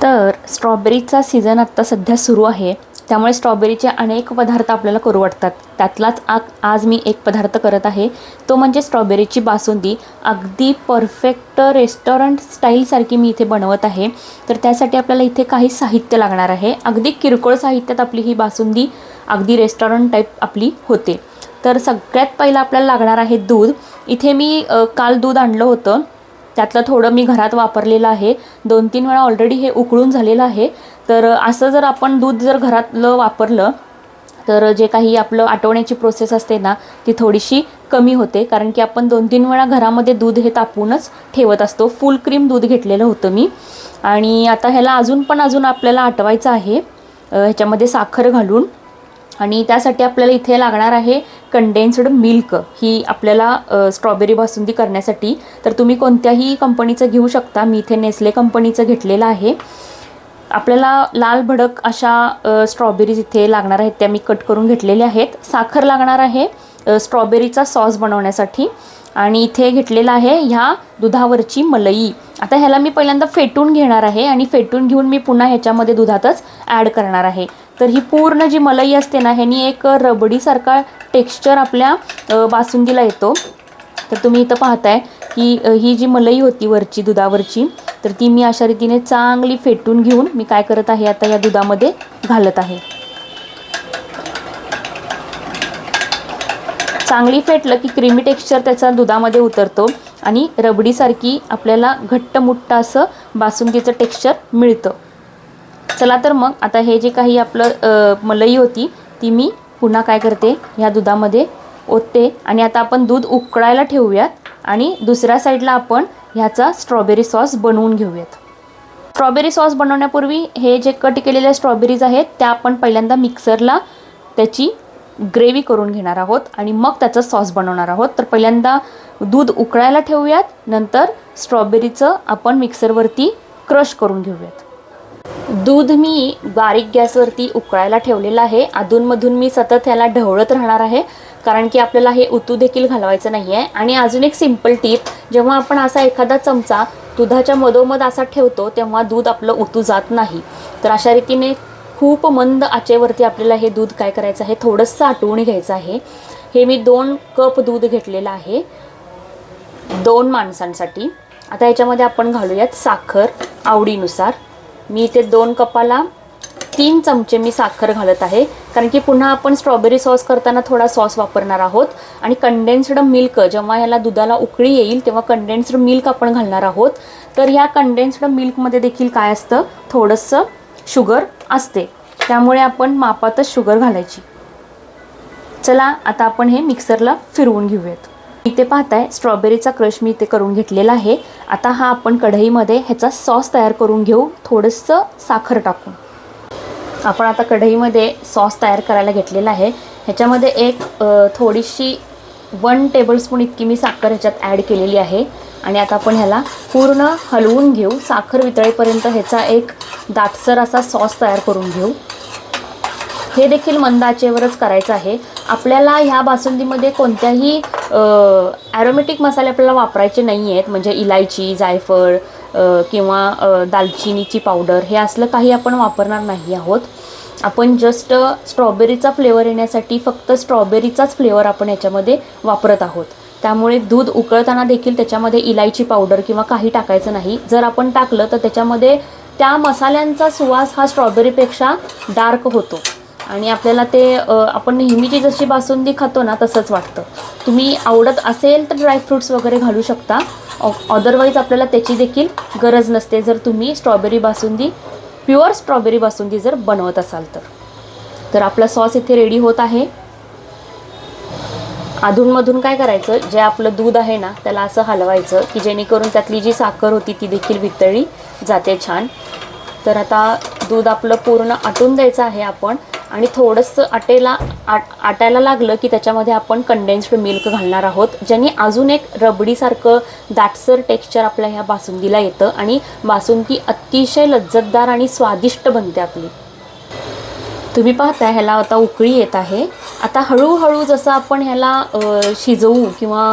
तर स्ट्रॉबेरीचा सीझन आत्ता सध्या सुरू आहे, त्यामुळे स्ट्रॉबेरीचे अनेक पदार्थ आपल्याला करू वाटतात. त्यातलाच आज मी एक पदार्थ करत आहे, तो म्हणजे स्ट्रॉबेरीची बासुंदी. अगदी परफेक्ट रेस्टॉरंट स्टाईलसारखी मी इथे बनवत आहे. तर त्यासाठी आपल्याला इथे काही साहित्य लागणार आहे. अगदी किरकोळ साहित्यात आपली ही बासुंदी अगदी रेस्टॉरंट टाईप आपली होते. तर सगळ्यात पहिलं आपल्याला लागणार आहे दूध. इथे मी काल दूध आणलं होतं, त्यातलं थोडं मी घरात वापरलेलं आहे. 2-3 वेळा ऑलरेडी हे उकळून झालेलं आहे. तर असं जर आपण दूध जर घरातलं वापरलं तर जे काही आपलं आटवण्याची प्रोसेस असते ना, ती थोडीशी कमी होते. कारण की आपण 2-3 वेळा घरामध्ये दूध हे तापवूनच ठेवत असतो. फुल क्रीम दूध घेतलेलं होतं मी. आणि आता ह्याला अजून आपल्याला आटवायचं आहे ह्याच्यामध्ये साखर घालून. आणि त्यासाठी आपल्याला इथे लागणार आहे कंडेन्स्ड मिल्क. ही आपल्याला स्ट्रॉबेरी बासुंदी करण्यासाठी तर तुम्ही कोणत्याही कंपनीचं घेऊ शकता. मी इथे नेस्ले कंपनीचं घेतलेलं आहे. आपल्याला लाल भडक अशा स्ट्रॉबेरीज इथे लागणार आहेत, त्या मी कट करून घेतलेल्या आहेत. साखर लागणार आहे स्ट्रॉबेरीचा सॉस बनवण्यासाठी. आणि इथे घेतलेला आहे ह्या दुधावरची मलई. आता ह्याला मी पहिल्यांदा फेटून घेणार आहे आणि फेटून घेऊन मी पुन्हा ह्याच्यामध्ये दुधातच ॲड करणार आहे. तर ही पूर्ण जी मलई असते ना, ह्यानी एक रबडीसारखा टेक्स्चर आपल्या बासुंदीला येतो. तर तुम्ही इथं पाहताय की ही जी मलई होती वरची दुधावरची, तर ती मी अशा रीतीने चांगली फेटून घेऊन मी काय करत आहे, आता या दुधामध्ये घालत आहे. चांगली फेटलं की क्रीमी टेक्स्चर त्याचा दुधामध्ये उतरतो आणि रबडीसारखी आपल्याला घट्टमुट्ट असं बासुंदीचं टेक्स्चर मिळतं. चला तर मग आता हे जे काही आपलं मलई होती ती मी पुन्हा काय करते, ह्या दुधामध्ये ओतते. आणि आता आपण दूध उकळायला ठेवूयात आणि दुसऱ्या साईडला आपण ह्याचा स्ट्रॉबेरी सॉस बनवून घेऊयात. स्ट्रॉबेरी सॉस बनवण्यापूर्वी हे जे कट केलेल्या स्ट्रॉबेरीज आहेत त्या आपण पहिल्यांदा मिक्सरला त्याची ग्रेव्ही करून घेणार आहोत आणि मग त्याचा सॉस बनवणार आहोत. तर पहिल्यांदा दूध उकळायला ठेवूयात, नंतर स्ट्रॉबेरीचं आपण मिक्सरवरती क्रश करून घेऊयात. दूध मी बारीक गॅसवरती उकळायला ठेवलेलं आहे. अधूनमधून मी सतत ह्याला ढवळत राहणार आहे, कारण की आपल्याला हे उतू देखील घालवायचं नाही आहे. आणि अजून एक सिंपल टिप, जेव्हा आपण असा एखादा चमचा दुधाच्या मधोमध असा ठेवतो तेव्हा दूध आपलं उतू जात नाही. तर अशा रीतीने खूप मंद आचेवरती आपल्याला हे दूध काय करायचं आहे, थोडंसं आटवून घ्यायचं आहे. हे मी 2 कप दूध घेतलेलं आहे 2 माणसांसाठी. आता याच्यामध्ये आपण घालूयात साखर आवडीनुसार. मी इथे 2 कपाला 3 चमचे मी साखर घालत आहे, कारण की पुन्हा आपण स्ट्रॉबेरी सॉस करताना थोडा सॉस वापरणार आहोत. आणि कंडेन्स्ड मिल्क, जेव्हा ह्याला दुधाला उकळी येईल तेव्हा कंडेन्स्ड मिल्क आपण घालणार आहोत. तर ह्या कंडेन्स्ड मिल्कमध्ये देखील काय असतं, थोडंसं शुगर असते, त्यामुळे आपण मापातच शुगर घालायची. चला आता आपण हे मिक्सरला फिरवून घेऊयात. इथे पाहताय स्ट्रॉबेरीचा क्रश मी इथे करून घेतलेला आहे. आता हा आपण कढईमध्ये ह्याचा सॉस तयार करून घेऊ, थोडंसं साखर टाकून. आपण आता कढईमध्ये सॉस तयार करायला घेतलेला आहे. ह्याच्यामध्ये एक थोडीशी 1 टेबलस्पून इतकी मी साखर ह्याच्यात ॲड केलेली आहे. आणि आता आपण ह्याला पूर्ण हलवून घेऊ. साखर वितळेपर्यंत ह्याचा एक दाटसर असा सॉस तयार करून घेऊ. हे देखील मंद आचेवरच करायचं आहे. आपल्याला ह्या बासुंदीमध्ये कोणत्याही ॲरोमॅटिक मसाले आपल्याला वापरायचे नाही आहेत, म्हणजे इलायची, जायफळ किंवा दालचिनीची पावडर, हे असलं काही आपण वापरणार नाही आहोत. आपण जस्ट स्ट्रॉबेरीचा फ्लेवर येण्यासाठी फक्त स्ट्रॉबेरीचाच फ्लेवर आपण याच्यामध्ये वापरत आहोत. त्यामुळे दूध उकळताना देखील त्याच्यामध्ये इलायची पावडर किंवा काही टाकायचं नाही. जर आपण टाकलं तर त्याच्यामध्ये त्या मसाल्यांचा सुवास हा स्ट्रॉबेरीपेक्षा डार्क होतो आणि आपल्याला ते आपण नेहमीची जशी बासुंदी खातो ना तसंच वाटतं. तुम्ही आवडत असेल तर ड्रायफ्रूट्स वगैरे घालू शकता, अदरवाईज आपल्याला त्याची देखील गरज नसते जर तुम्ही strawberry basundi, pure strawberry basundi जर बनवत असाल तर. तर आपला सॉस इथे रेडी होत आहे. अधूनमधून काय करायचं, जे आपलं दूध आहे ना त्याला असं हलवायचं की जेणेकरून त्यातली जी साखर होती ती देखील वितळली जाते छान. तर आता दूध आपलं पूर्ण आटून द्यायचं आहे आपण. आणि थोडंसं आटायला लागलं की त्याच्यामध्ये आपण कंडेन्स्ड मिल्क घालणार आहोत, ज्याने अजून एक रबडीसारखं दाटसर टेक्स्चर आपल्या ह्या बासुंदीला येतं आणि बासुंदी अतिशय लज्जतदार आणि स्वादिष्ट बनते आपली. तुम्ही पाहताय ह्याला आता उकळी येत आहे. आता हळूहळू जसं आपण ह्याला शिजवू किंवा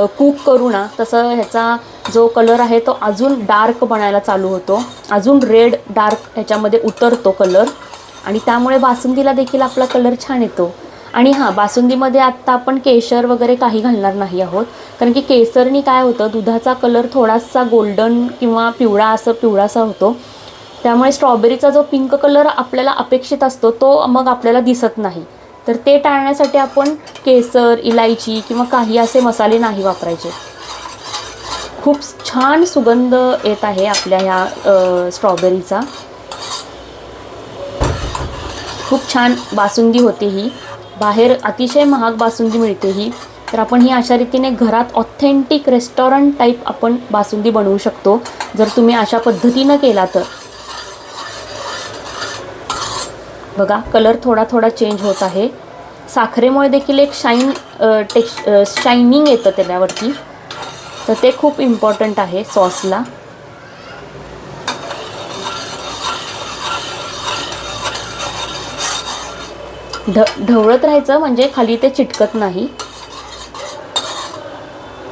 कुक करू ना, तसं ह्याचा जो कलर आहे तो अजून डार्क बनायला चालू होतो, अजून रेड डार्क ह्याच्यामध्ये उतरतो कलर, आणि त्यामुळे बासुंदीला देखील आपला कलर छान येतो. आणि हां, बासुंदीमध्ये आत्ता आपण केशर वगैरे काही घालणार नाही आहोत, कारण की केसरनी काय होतं, दुधाचा कलर थोडासा गोल्डन किंवा पिवळासा होतो. त्यामुळे स्ट्रॉबेरीचा जो पिंक कलर आपल्याला अपेक्षित असतो तो मग आपल्याला दिसत नाही. तर ते टाळण्यासाठी आपण केसर, इलायची किंवा काही असे मसाले नाही वापरायचे. खूप छान सुगंध येत आहे आपल्या ह्या स्ट्रॉबेरीचा. खूप छान बासुंदी होते ही. बाहेर अतिशय महाग बासुंदी मिळते ही. तर आपण ही अशा रीतीने घरात ऑथेंटिक रेस्टॉरंट टाईप आपण बासुंदी बनवू शकतो जर तुम्ही अशा पद्धतीनं केला तर. बघा, कलर थोडा थोडा चेंज होत आहे. साखरेमुळे देखील एक शायनिंग येतं त्याच्यावरती, तर ते खूप इम्पॉर्टंट आहे सॉसला. ढवळत राहायचं म्हणजे खाली ते चिटकत नाही.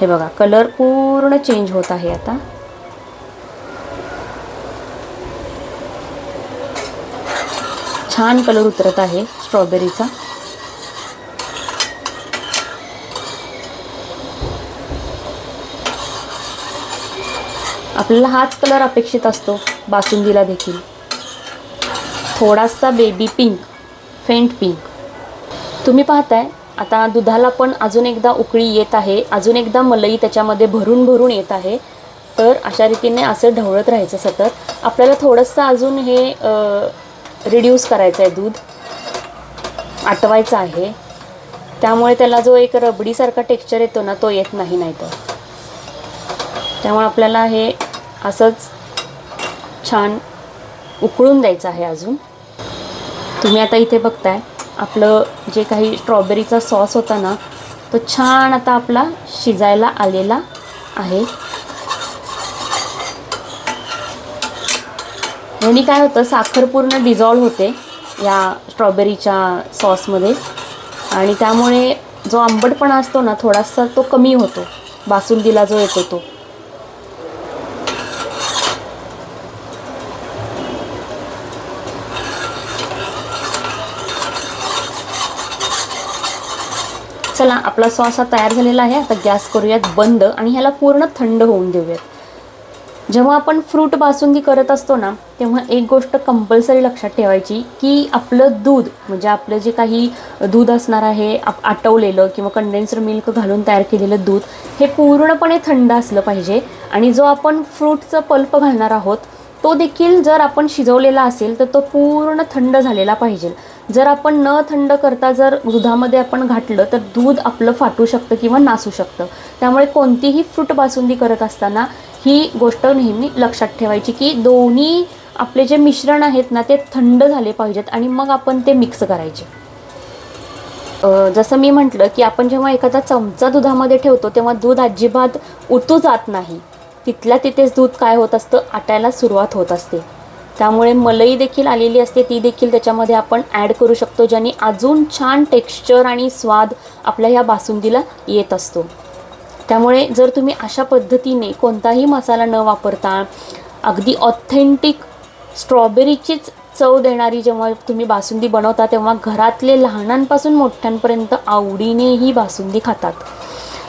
हे बघा, कलर पूर्ण चेंज होत आहे आता. छान कलर उतरत आहे स्ट्रॉबेरीचा. आपल्याला हाच कलर अपेक्षित असतो बासुंदीला देखील. थोडासा बेबी पिंक, फेंट पिंक. तुम्ही पाहताय आता दुधाला पण अजून एकदा उकळी येत आहे, अजून एकदा मलई त्याच्यामध्ये भरून भरून येत आहे. तर अशा रीतीने असं ढवळत राहायचं सतत. आपल्याला थोडंसं अजून हे रिड्यूस करायचं आहे, दूध आटवायचं आहे. त्यामुळे त्याला जो एक रबडीसारखा टेक्स्चर येतो ना, तो येत नाही नाहीतर. त्यामुळे आपल्याला हे असंच छान उकळून द्यायचं आहे अजून. तुम्ही आता इथे बघताय आपलं जे काही स्ट्रॉबेरीचा सॉस होता ना, तो छान आता आपला शिजायला आलेला आहे. याने काय होतं, साखर पूर्ण डिझॉल्व होते या स्ट्रॉबेरीच्या सॉसमध्ये, आणि त्यामुळे जो आंबटपणा असतो ना थोडासा तो कमी होतो बासुंदीला जो येतो तो. चला, आपला सॉस हा तयार झालेला आहे. आता गॅस करूयात बंद आणि ह्याला पूर्ण थंड होऊन देऊयात. जेव्हा आपण फ्रूट बासुंदी करत असतो ना, तेव्हा एक गोष्ट कंपल्सरी लक्षात ठेवायची की आपलं दूध, म्हणजे आपलं जे काही दूध असणार आहे आटवलेलं किंवा कंडेन्स्ड मिल्क घालून तयार केलेलं दूध, हे पूर्णपणे थंड असलं पाहिजे. आणि जो आपण फ्रूटचं पल्प घालणार आहोत तो देखील जर आपण शिजवलेला असेल तर तो पूर्ण थंड झालेला पाहिजे. जर आपण न थंड करता जर दुधामध्ये आपण घातलं तर दूध आपलं फाटू शकतं किंवा नासू शकतं. त्यामुळे कोणतीही फ्रूट बासुंदी करत असताना ही गोष्ट नेहमी लक्षात ठेवायची की दोन्ही आपले जे मिश्रण आहेत ना ते थंड झाले पाहिजेत आणि मग आपण ते मिक्स करायचे. जसं मी म्हटलं की आपण जेव्हा एखादा चमचा दुधामध्ये ठेवतो तेव्हा दूध अजिबात उतू जात नाही. तिथल्या तिथेच दूध काय होत असतं, आटायला सुरुवात होत असते. त्यामुळे मलई देखील आलेली असते, ती देखील त्याच्यामध्ये आपण ॲड करू शकतो, ज्याने अजून छान टेक्स्चर आणि स्वाद आपल्या ह्या बासुंदीला येत असतो. त्यामुळे जर तुम्ही अशा पद्धतीने कोणताही मसाला न वापरता अगदी ऑथेंटिक स्ट्रॉबेरीचीच चव देणारी जेव्हा तुम्ही बासुंदी बनवता, तेव्हा घरातले लहानांपासून मोठ्यांपर्यंत आवडीने ही बासुंदी खातात.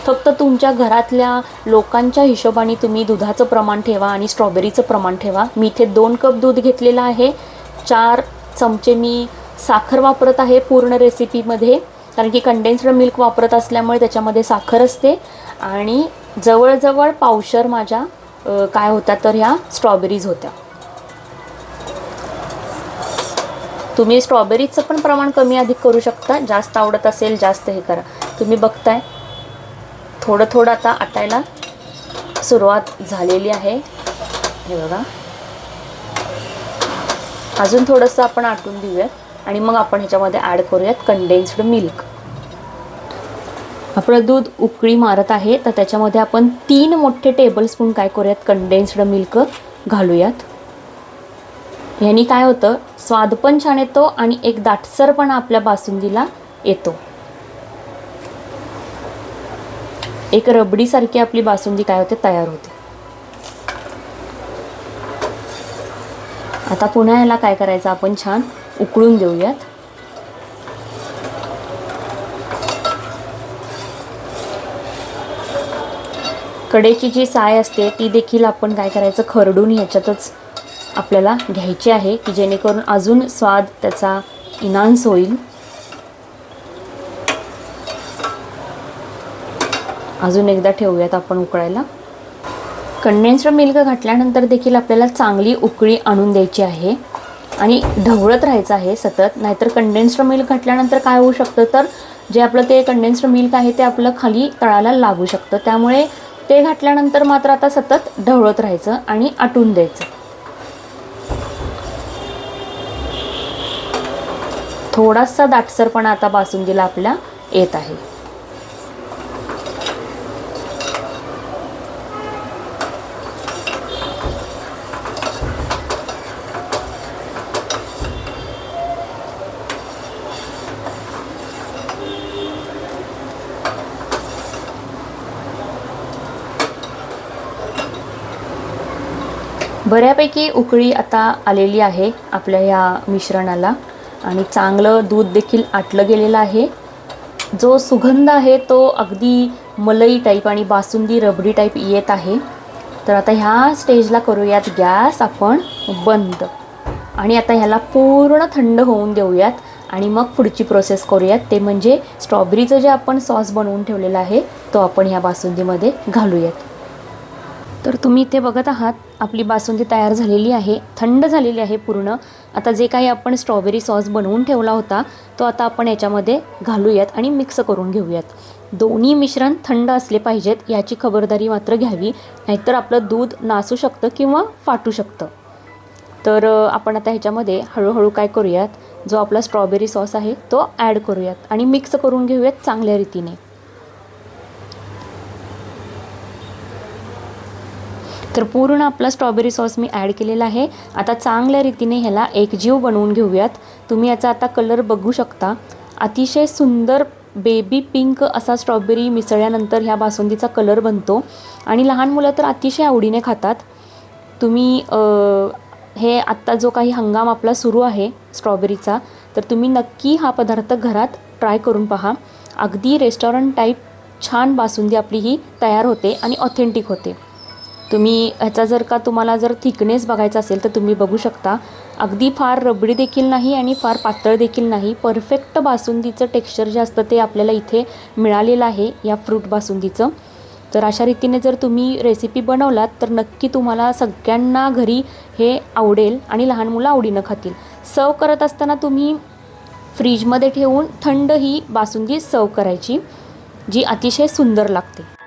फक्त तुमच्या घरातल्या लोकांच्या हिशोबाने तुम्ही दुधाचं प्रमाण ठेवा आणि स्ट्रॉबेरीचं प्रमाण ठेवा. मी इथे 2 कप दूध घेतलेलं आहे. 4 चमचे मी साखर वापरत आहे पूर्ण रेसिपीमध्ये, कारण की कंडेन्स्ड मिल्क वापरत असल्यामुळे त्याच्यामध्ये साखर असते. आणि जवळजवळ पावशर माझ्या काय होत्या तर ह्या स्ट्रॉबेरीज होत्या. तुम्ही स्ट्रॉबेरीचं पण प्रमाण कमी अधिक करू शकता, जास्त आवडत असेल जास्त हे करा. तुम्ही बघताय थोडं थोडं आता आटायला सुरुवात झालेली आहे. हे बघा, अजून थोडंसं आपण आटून देऊयात आणि मग आपण ह्याच्यामध्ये ॲड करूयात कंडेन्स्ड मिल्क. आपलं दूध उकळी मारत आहे, तर त्याच्यामध्ये आपण 3 मोठे टेबलस्पून काय करूयात, कंडेन्स्ड मिल्क घालूयात. ह्यानी काय होतं, स्वाद पण छान येतो आणि एक दाटसरपणा आपल्या बासुंदीला येतो. एक रबडीसारखी आपली बासुंदी काय होते, तयार होते. आता पुन्हा ह्याला काय करायचं, आपण छान उकळून देऊयात. कडेची जी साय असते ती देखील आपण काय करायचं, खरडून ह्याच्यातच आपल्याला घ्यायची आहे, की जेणेकरून अजून स्वाद त्याचा इन्हान्स होईल. अजून एकदा ठेवूयात आपण उकळायला. कंडेन्स्ड मिल्क घातल्यानंतर देखील आपल्याला चांगली उकळी आणून द्यायची आहे आणि ढवळत राहायचं आहे सतत. नाहीतर कंडेन्स्ड मिल्क घातल्यानंतर काय होऊ शकतं, तर जे आपलं ते कंडेन्स्ड मिल्क आहे ते आपलं खाली तळाला लागू शकतं. त्यामुळे ते घातल्यानंतर मात्र आता सतत ढवळत राहायचं आणि आटून द्यायचं. थोडासा दाटसरपणा आता बासुंदीला आपल्या येत आहे. बऱ्यापैकी उकळी आता आलेली आहे आपल्या या मिश्रणाला आणि चांगलं दूध देखील आटलं गेलेलं आहे. जो सुगंध आहे तो अगदी मलई टाईप आणि बासुंदी रबडी टाईप येत आहे. तर आता ह्या स्टेजला करूयात गॅस आपण बंद आणि आता ह्याला पूर्ण थंड होऊन देऊयात आणि मग पुढची प्रोसेस करूयात. ते म्हणजे स्ट्रॉबेरीचं जे आपण सॉस बनवून ठेवलेला आहे तो आपण ह्या बासुंदीमध्ये घालूयात. तर तुम्ही इथे बघत आहात आपली बासुंदी तयार झालेली आहे, थंड झालेली आहे पूर्ण. आता जे काही आपण स्ट्रॉबेरी सॉस बनवून ठेवला होता तो आता आपण याच्यामध्ये घालूयात आणि मिक्स करून घेऊयात. दोन्ही मिश्रण थंड असले पाहिजेत याची खबरदारी मात्र घ्यावी, नाहीतर आपलं दूध नासू शकतं किंवा फाटू शकतं. तर आपण आता ह्याच्यामध्ये हळूहळू काय करूयात, जो आपला स्ट्रॉबेरी सॉस आहे तो ॲड करूयात आणि मिक्स करून घेऊयात चांगल्या रीतीने. तर पूर्ण आपला स्ट्रॉबेरी सॉस मी ॲड केलेला आहे. आता चांगल्या रीतीने ह्याला एकजीव बनवून घेऊयात. तुम्ही याचा आता कलर बघू शकता, अतिशय सुंदर बेबी पिंक असा स्ट्रॉबेरी मिसळल्यानंतर ह्या बासुंदीचा कलर बनतो आणि लहान मुलं तर अतिशय आवडीने खातात. तुम्ही हे आत्ता जो काही हंगाम आपला सुरू आहे स्ट्रॉबेरीचा, तर तुम्ही नक्की हा पदार्थ घरात ट्राय करून पहा. अगदी रेस्टॉरंट टाईप छान बासुंदी आपली ही तयार होते आणि ऑथेंटिक होते. तुम्ही ह्याचा जर का तुम्हाला जर थिकनेस बघायचा असेल तर तुम्ही बघू शकता, अगदी फार रबडी देखील नाही आणि फार पातळ देखील नाही. परफेक्ट बासुंदीचं टेक्स्चर जे असतं ते आपल्याला इथे मिळालेलं आहे या फ्रूट बासुंदीचं. तर अशा रीतीने जर तुम्ही रेसिपी बनवलात तर नक्की तुम्हाला सगळ्यांना घरी हे आवडेल आणि लहान मुलं आवडीनं खातील. सर्व करत असताना तुम्ही फ्रीजमध्ये ठेवून थंड ही बासुंदी सर्व करायची, जी अतिशय सुंदर लागते.